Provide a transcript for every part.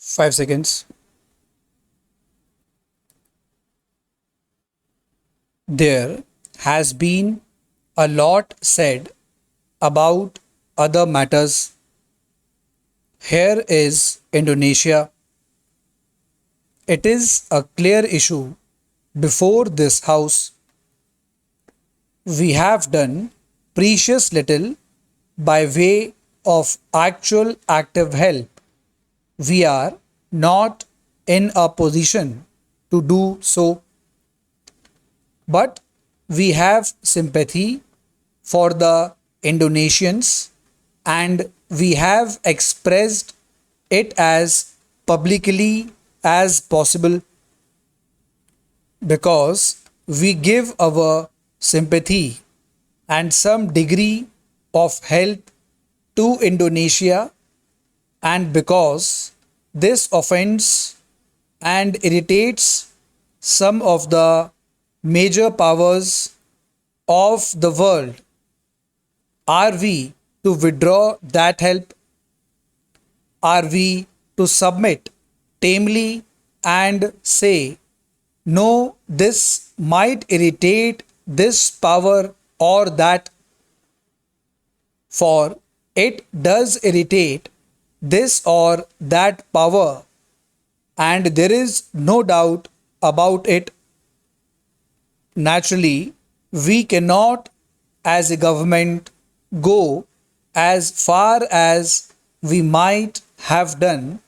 5 seconds. There has been a lot said about other matters. Here is Indonesia. It is a clear issue before this house. We have done precious little by way of actual active help. We are not in a position to do so, but we have sympathy for the Indonesians and we have expressed it as publicly as possible because we give our sympathy and some degree of help to Indonesia and because this offends and irritates some of the major powers of the world. Are we to withdraw that help? Are we to submit tamely and say, no, this might irritate this power or that, for it does irritate this or that power, and there is no doubt about it. Naturally, we cannot, as a government, go as far as we might have done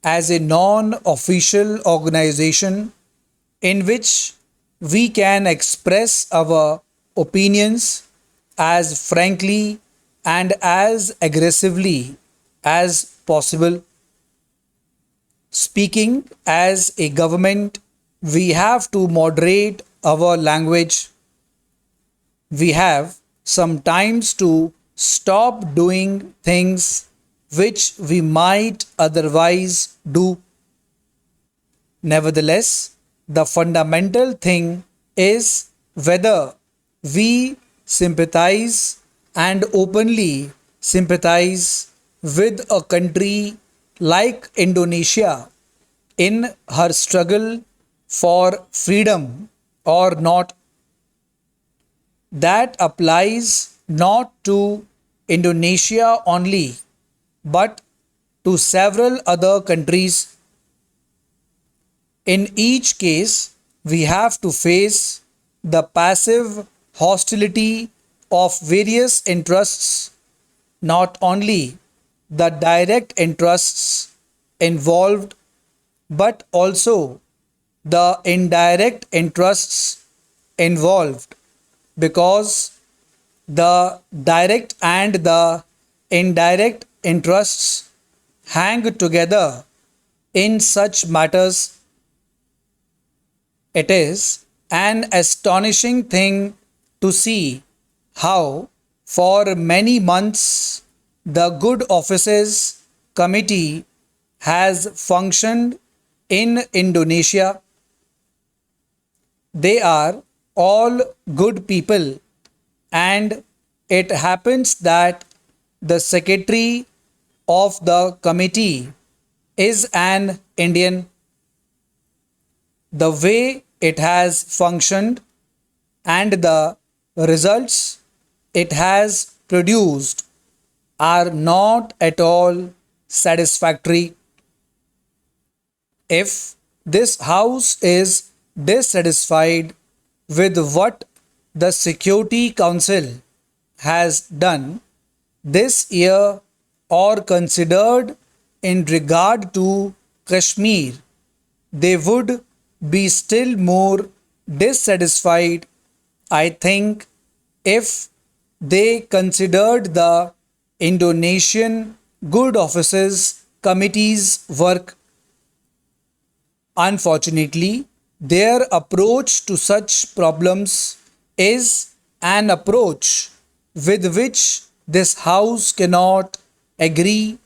as a non official organization in which we can express our opinions as frankly and as aggressively as possible. Speaking as a government, we have to moderate our language. We have sometimes to stop doing things which we might otherwise do. Nevertheless, the fundamental thing is whether we sympathize and openly sympathize with a country like Indonesia in her struggle for freedom or not. That applies not to Indonesia only, but to several other countries. In each case, we have to face the passive hostility of various interests, not only the direct interests involved, but also the indirect interests involved, because the direct and the indirect interests hang together in such matters. It is an astonishing thing to see how, for many months, the Good Offices Committee has functioned in Indonesia. They are all good people, and it happens that the secretary of the committee is an Indian. The way it has functioned and the results it has produced are not at all satisfactory. If this House is dissatisfied with what the Security Council has done this year or considered in regard to Kashmir, they would be still more dissatisfied, I think, if they considered the Indonesian Good Offices Committee's work. Unfortunately, their approach to such problems is an approach with which this House cannot agree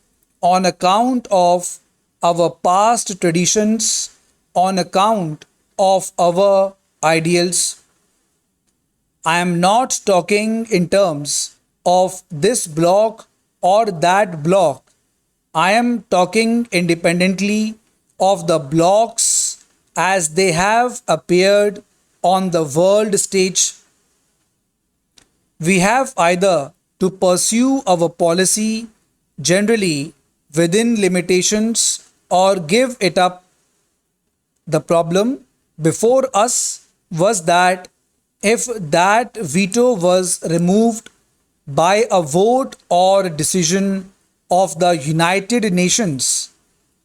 on account of our past traditions, on account of our ideals. I am not talking in terms of this block or that block. I am talking independently of the blocks as they have appeared on the world stage. We have either to pursue our policy generally within limitations or give it up. The problem before us was that if that veto was removed by a vote or decision of the United Nations,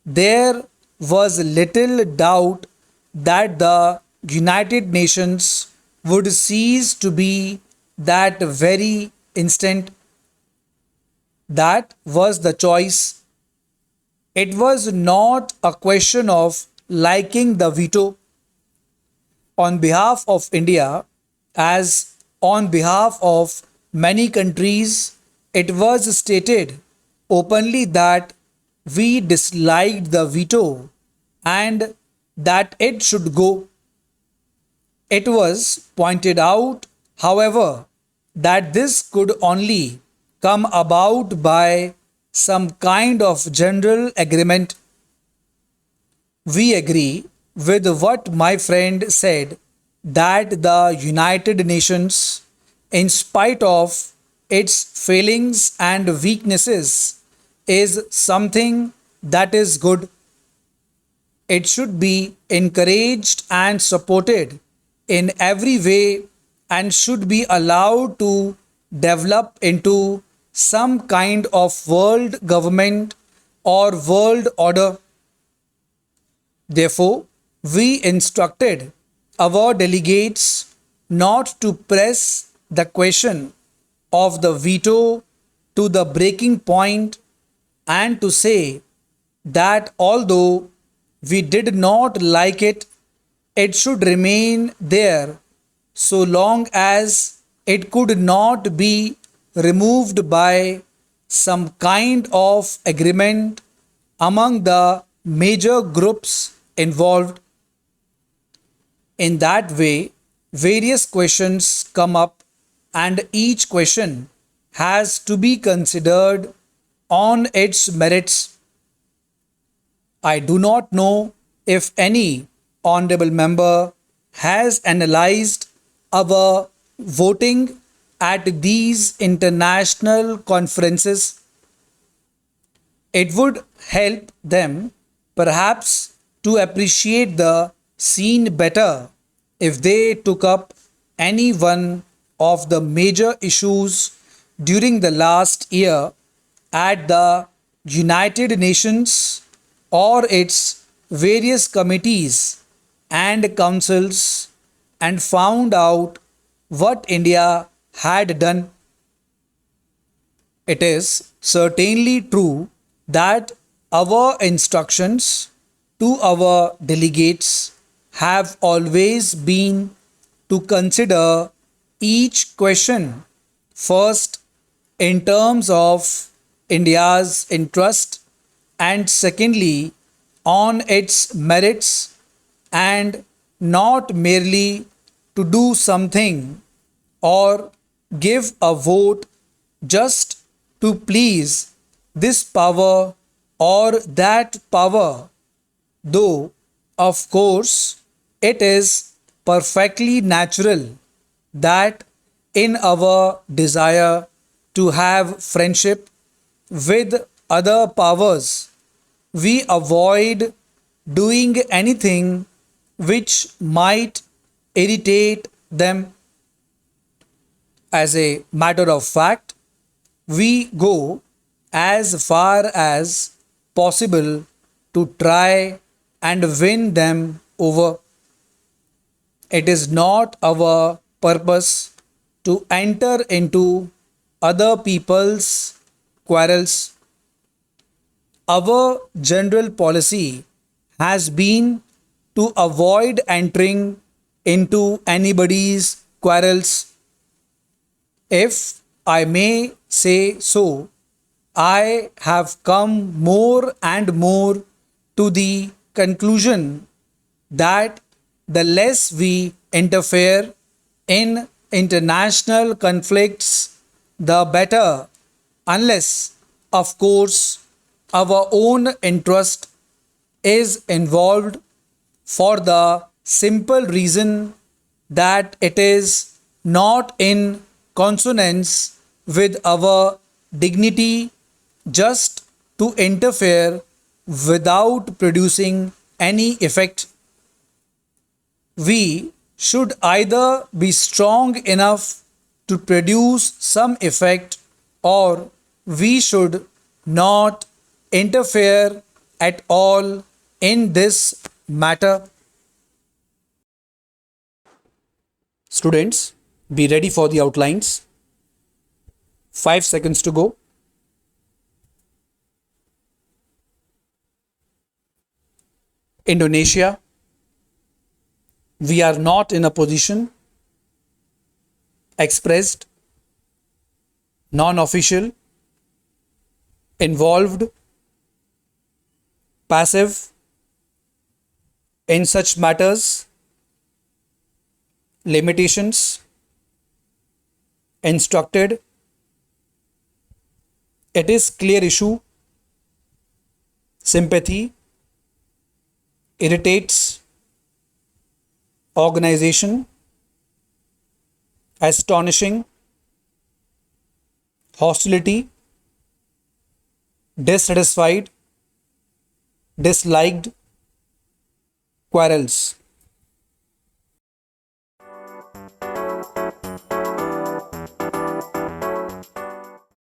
there was little doubt that the United Nations would cease to be that very instant. That was the choice. It was not a question of liking the veto on behalf of India, as on behalf of many countries, it was stated openly that we disliked the veto and that it should go. It was pointed out, however, that this could only come about by some kind of general agreement. We agree with what my friend said that the United Nations, in spite of its failings and weaknesses, is something that is good. It should be encouraged and supported in every way and should be allowed to develop into some kind of world government or world order. Therefore, we instructed our delegates not to press the question of the veto to the breaking point and to say that although we did not like it, it should remain there so long as it could not be removed by some kind of agreement among the major groups involved. In that way, various questions come up, and each question has to be considered on its merits. I do not know if any honorable member has analyzed our voting at these international conferences. It would help them perhaps to appreciate the scene better if they took up any one of the major issues during the last year at the United Nations or its various committees and councils and found out what India had done. It is certainly true that our instructions to our delegates have always been to consider each question first in terms of India's interest and secondly on its merits and not merely to do something or give a vote just to please this power or that power, though, of course, it is perfectly natural that in our desire to have friendship with other powers, we avoid doing anything which might irritate them. As a matter of fact, we go as far as possible to try and win them over. It is not our purpose to enter into other people's quarrels. Our general policy has been to avoid entering into anybody's quarrels. If I may say so, I have come more and more to the conclusion that the less we interfere in international conflicts, the better, unless, of course, our own interest is involved for the simple reason that it is not in consonance with our dignity just to interfere without producing any effect. We should either be strong enough to produce some effect or we should not interfere at all in this matter. Students, be ready for the outlines. 5 seconds to go. Indonesia, we are not in a position. Expressed, non-official, involved, passive. In such matters, limitations, instructed, it is clear issue, sympathy, irritates, organization, astonishing, hostility, dissatisfied, disliked, quarrels.